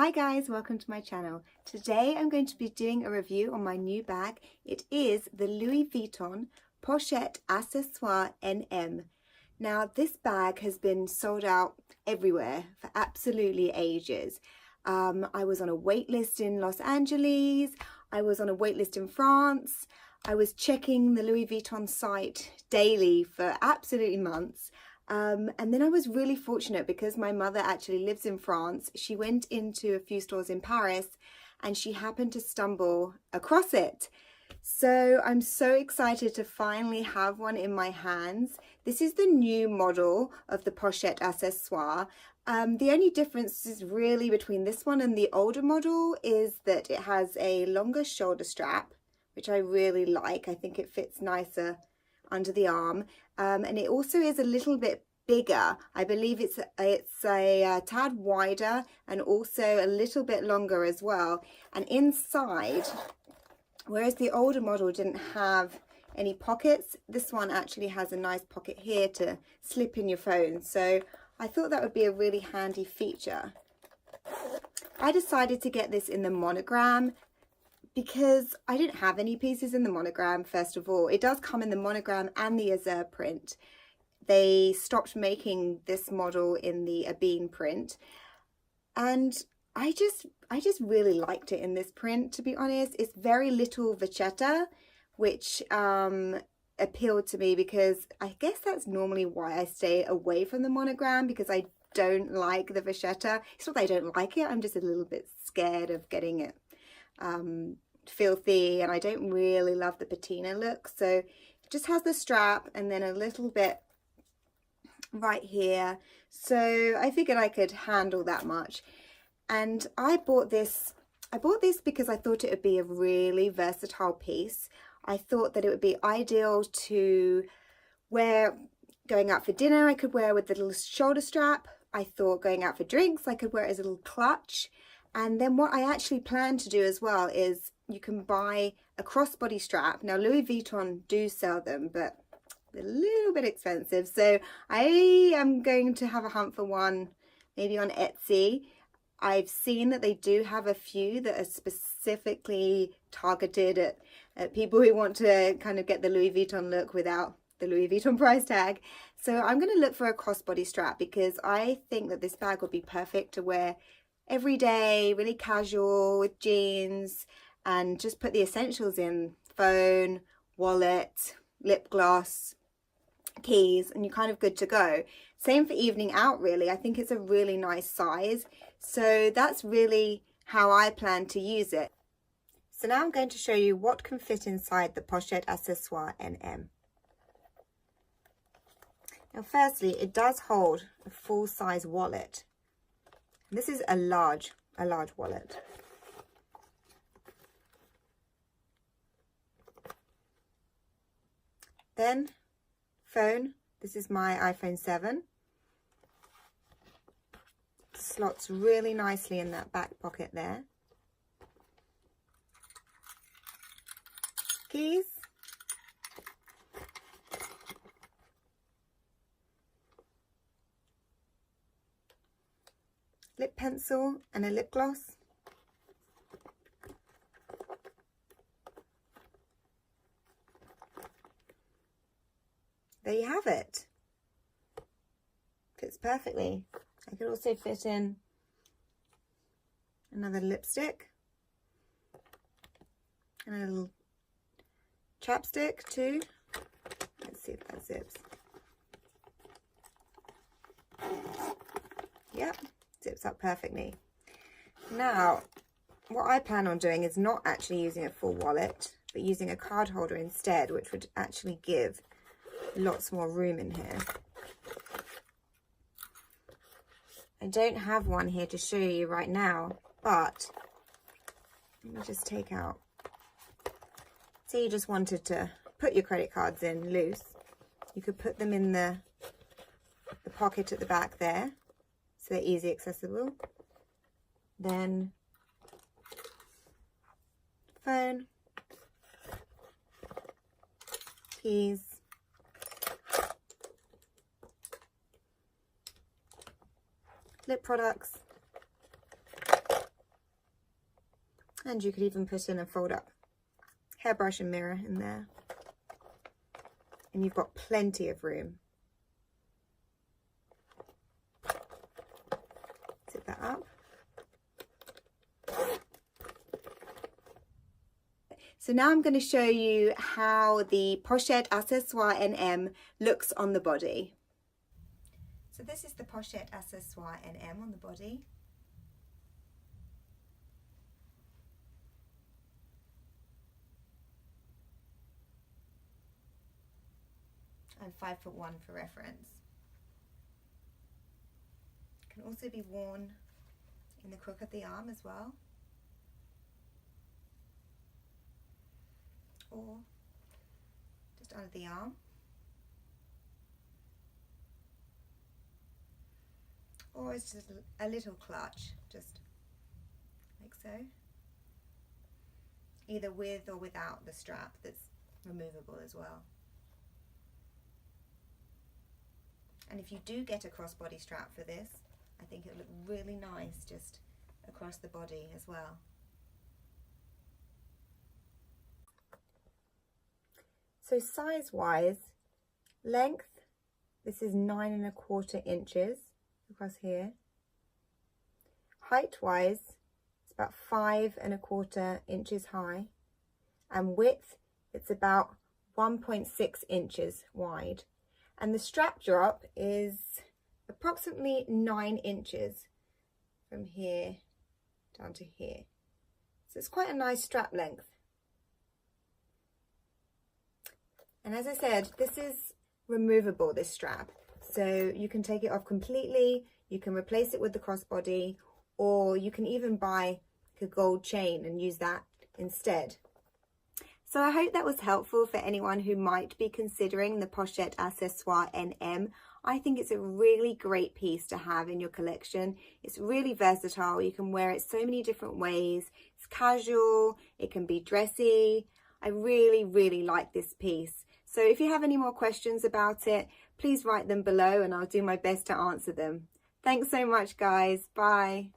Hi guys, welcome to my channel. Today I'm going to be doing a review on my new bag. It is the Louis Vuitton Pochette Accessoires NM. Now this bag has been sold out everywhere for absolutely ages. I was on a wait list in Los Angeles, I was on a wait list in France, I was checking the Louis Vuitton site daily for absolutely months. And then I was really fortunate because my mother actually lives in France. She went into a few stores in Paris and she happened to stumble across it. So I'm so excited to finally have one in my hands. This is the new model of the Pochette Accessoires. The only difference is really between this one and the older model is that it has a longer shoulder strap, which I really like. I think it fits nicer under the arm, and it also is a little bit bigger. I believe it's a tad wider and also a little bit longer as well. And inside, whereas the older model didn't have any pockets, this one actually has a nice pocket here to slip in your phone. So I thought that would be a really handy feature. I decided to get this in the monogram because I didn't have any pieces in the monogram. First of all, it does come in the monogram and the azure print. They stopped making this model in the Abine print, and I just really liked it in this print, to be honest. It's very little vachetta, which appealed to me because I guess that's normally why I stay away from the monogram, because I don't like the vachetta. It's not that I don't like it, I'm just a little bit scared of getting it filthy, and I don't really love the patina look. So it just has the strap and then a little bit right here, so I figured I could handle that much. And I bought this because I thought it would be a really versatile piece. I thought that it would be ideal to wear going out for dinner. I could wear with the little shoulder strap. I thought going out for drinks I could wear it as a little clutch. And then what I actually plan to do as well is you can buy a crossbody strap. Now Louis Vuitton do sell them, but they're a little bit expensive. So I am going to have a hunt for one, maybe on Etsy. I've seen that they do have a few that are specifically targeted at people who want to kind of get the Louis Vuitton look without the Louis Vuitton price tag. So I'm going to look for a crossbody strap because I think that this bag would be perfect to wear every day, really casual with jeans, and just put the essentials in: phone, wallet, lip gloss, keys, and you're kind of good to go. Same for evening out, really. I think it's a really nice size. So that's really how I plan to use it. So now I'm going to show you what can fit inside the Pochette Accessoires NM. Now firstly, it does hold a full-size wallet. This is a large wallet. Then phone, this is my iPhone 7. Slots really nicely in that back pocket there. Keys. Lip pencil and a lip gloss. There you have it. Fits perfectly. I could also fit in another lipstick and a little chapstick too. Let's see if that zips. Yep, zips up perfectly. Now, what I plan on doing is not actually using a full wallet, but using a card holder instead, which would actually give lots more room in here. I don't have one here to show you right now, but let me just take out. Say you just wanted to put your credit cards in loose, you could put them in the pocket at the back there, so they're easy accessible. Then phone, keys, lip products, And you could even put in a fold up hairbrush and mirror in there. And you've got plenty of room. Zip that up. So now I'm going to show you how the Pochette Accessoires NM looks on the body. So this is the Pochette Accessoires NM on the body. I'm 5'1" for reference. It can also be worn in the crook of the arm as well, or just under the arm, or it's just a little clutch, just like so, either with or without the strap that's removable as well. And if you do get a crossbody strap for this, I think it would look really nice just across the body as well. So size wise, length, this is 9 1/4 inches across here. Height wise, it's about 5 1/4 inches high. And width, it's about 1.6 inches wide. And the strap drop is approximately 9 inches from here down to here. So it's quite a nice strap length. And as I said, this is removable, this strap. So you can take it off completely, you can replace it with the crossbody, or you can even buy a gold chain and use that instead. So I hope that was helpful for anyone who might be considering the Pochette Accessoires NM. I think it's a really great piece to have in your collection. It's really versatile. You can wear it so many different ways. It's casual, it can be dressy. I really, really like this piece. So if you have any more questions about it, please write them below and I'll do my best to answer them. Thanks so much, guys. Bye.